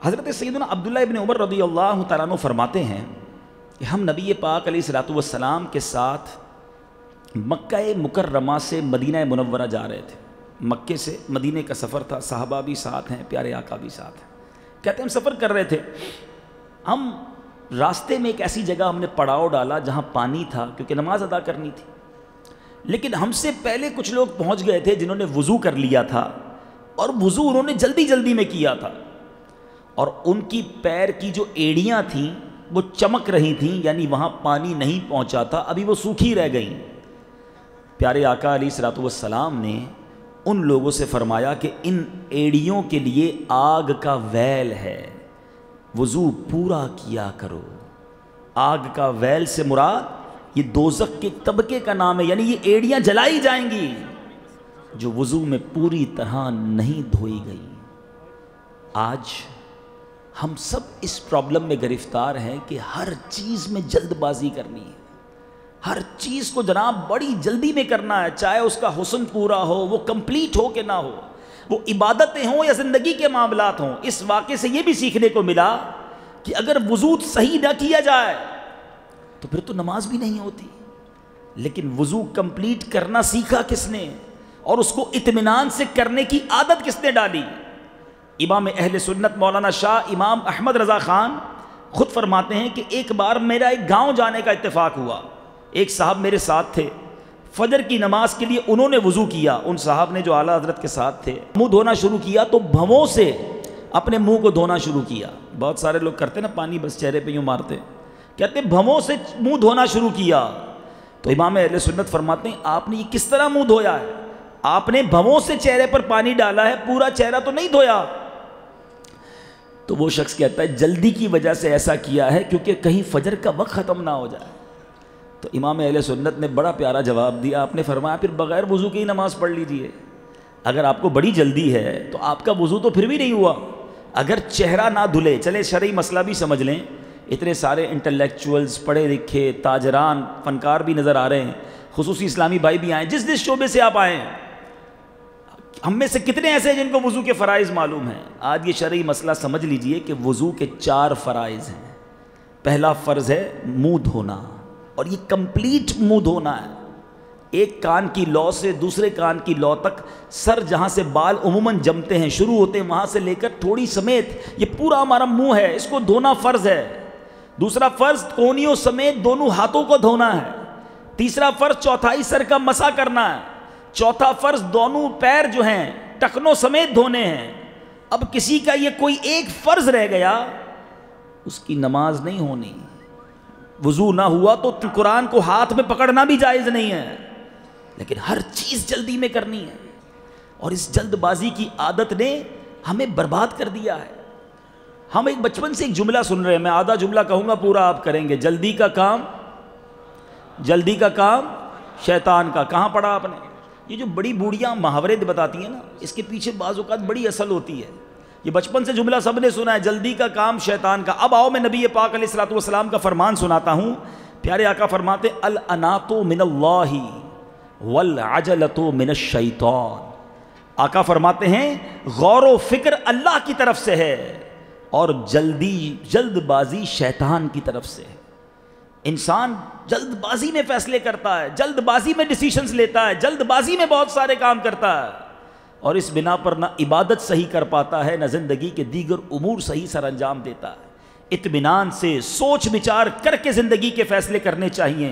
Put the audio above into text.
حضرت سیدنا عبداللہ ابن عمر رضی اللہ تعالیٰ عنہ فرماتے ہیں کہ ہم نبی پاک علیہ الصلوۃ والسلام کے ساتھ مکہ مکرمہ سے مدینہ منورہ جا رہے تھے۔ مکے سے مدینے کا سفر تھا، صحابہ بھی ساتھ ہیں، پیارے آقا بھی ساتھ ہیں۔ کہتے ہیں ہم سفر کر رہے تھے، ہم راستے میں ایک ایسی جگہ ہم نے پڑاؤ ڈالا جہاں پانی تھا کیونکہ نماز ادا کرنی تھی، لیکن ہم سے پہلے کچھ لوگ پہنچ گئے تھے جنہوں نے وضو کر لیا تھا، اور وضو انہوں نے جلدی جلدی میں کیا تھا، اور ان کی پیر کی جو ایڑیاں تھیں وہ چمک رہی تھیں، یعنی وہاں پانی نہیں پہنچا تھا، ابھی وہ سوکھی رہ گئیں۔ پیارے آقا علیہ الصلوۃ والسلام نے ان لوگوں سے فرمایا کہ ان ایڑیوں کے لیے آگ کا ویل ہے، وضو پورا کیا کرو۔ آگ کا ویل سے مراد یہ دوزخ کے طبقے کا نام ہے، یعنی یہ ایڑیاں جلائی جائیں گی جو وضو میں پوری طرح نہیں دھوئی گئی۔ آج ہم سب اس پرابلم میں گرفتار ہیں کہ ہر چیز میں جلد بازی کرنی ہے، ہر چیز کو جناب بڑی جلدی میں کرنا ہے، چاہے اس کا حسن پورا ہو، وہ کمپلیٹ ہو کہ نہ ہو، وہ عبادتیں ہوں یا زندگی کے معاملات ہوں۔ اس واقعے سے یہ بھی سیکھنے کو ملا کہ اگر وضو صحیح نہ کیا جائے تو پھر تو نماز بھی نہیں ہوتی، لیکن وضو کمپلیٹ کرنا سیکھا کس نے، اور اس کو اطمینان سے کرنے کی عادت کس نے ڈالی؟ امام اہل سنت مولانا شاہ امام احمد رضا خان خود فرماتے ہیں کہ ایک بار میرا ایک گاؤں جانے کا اتفاق ہوا، ایک صاحب میرے ساتھ تھے، فجر کی نماز کے لیے انہوں نے وضو کیا، ان صاحب نے جو اعلیٰ حضرت کے ساتھ تھے، منہ دھونا شروع کیا تو بھووں سے اپنے منہ کو دھونا شروع کیا۔ بہت سارے لوگ کرتے نا پانی بس چہرے پہ یوں مارتے، کہتے بھووں سے منہ دھونا شروع کیا، تو امام اہل سنت فرماتے ہیں آپ نے یہ کس طرح منہ دھویا ہے؟ آپ نے بھووں سے چہرے پر پانی ڈالا ہے، پورا چہرہ تو نہیں دھویا۔ تو وہ شخص کہتا ہے جلدی کی وجہ سے ایسا کیا ہے کیونکہ کہیں فجر کا وقت ختم نہ ہو جائے۔ تو امام اہل سنت نے بڑا پیارا جواب دیا، آپ نے فرمایا پھر بغیر وضو کی نماز پڑھ لیجئے، اگر آپ کو بڑی جلدی ہے تو آپ کا وضو تو پھر بھی نہیں ہوا۔ اگر چہرہ نہ دھلے، چلے شرعی مسئلہ بھی سمجھ لیں، اتنے سارے انٹلیکچوئلز، پڑھے لکھے تاجران، فنکار بھی نظر آ رہے ہیں، خصوصی اسلامی بھائی بھی آئیں، جس شعبے سے آپ آئیں، ہم میں سے کتنے ایسے ہیں جن کو وضو کے فرائض معلوم ہیں؟ آج یہ شرعی مسئلہ سمجھ لیجئے کہ وضو کے 4 فرائض ہیں۔ پہلا فرض ہے منہ دھونا، اور یہ کمپلیٹ منہ دھونا ہے، ایک کان کی لو سے دوسرے کان کی لو تک، سر جہاں سے بال عموماً جمتے ہیں شروع ہوتے ہیں وہاں سے لے کر تھوڑی سمیت یہ پورا ہمارا منہ ہے، اس کو دھونا فرض ہے۔ دوسرا فرض کونیوں سمیت دونوں ہاتھوں کو دھونا ہے۔ تیسرا فرض چوتھائی سر کا مسح کرنا ہے۔ چوتھا فرض دونوں پیر جو ہیں ٹخنوں سمیت دھونے ہیں۔ اب کسی کا یہ کوئی ایک فرض رہ گیا، اس کی نماز نہیں ہونی۔ وضو نہ ہوا تو قرآن کو ہاتھ میں پکڑنا بھی جائز نہیں ہے، لیکن ہر چیز جلدی میں کرنی ہے، اور اس جلد بازی کی عادت نے ہمیں برباد کر دیا ہے۔ ہم ایک بچپن سے ایک جملہ سن رہے ہیں، میں آدھا جملہ کہوں گا پورا آپ کریں گے، جلدی کا کام شیطان کا۔ کہاں پڑھا آپ نے؟ یہ جو بڑی بوڑھیاں محاورے بتاتی ہیں نا، اس کے پیچھے بعض اوقات بڑی اصل ہوتی ہے۔ یہ بچپن سے جملہ سب نے سنا ہے، جلدی کا کام شیطان کا۔ اب آؤ میں نبی پاک علیہ الصلوۃ والسلام کا فرمان سناتا ہوں۔ پیارے آقا فرماتے الانات من اللہ والعجلۃ من الشیطان۔ آقا فرماتے ہیں غور و فکر اللہ کی طرف سے ہے، اور جلد بازی شیطان کی طرف سے ہے۔ انسان جلد بازی میں فیصلے کرتا ہے، جلد بازی میں ڈیسیشنز لیتا ہے، جلد بازی میں بہت سارے کام کرتا ہے، اور اس بنا پر نہ عبادت صحیح کر پاتا ہے، نہ زندگی کے دیگر امور صحیح سر انجام دیتا ہے۔ اطمینان سے سوچ بچار کر کے زندگی کے فیصلے کرنے چاہیے۔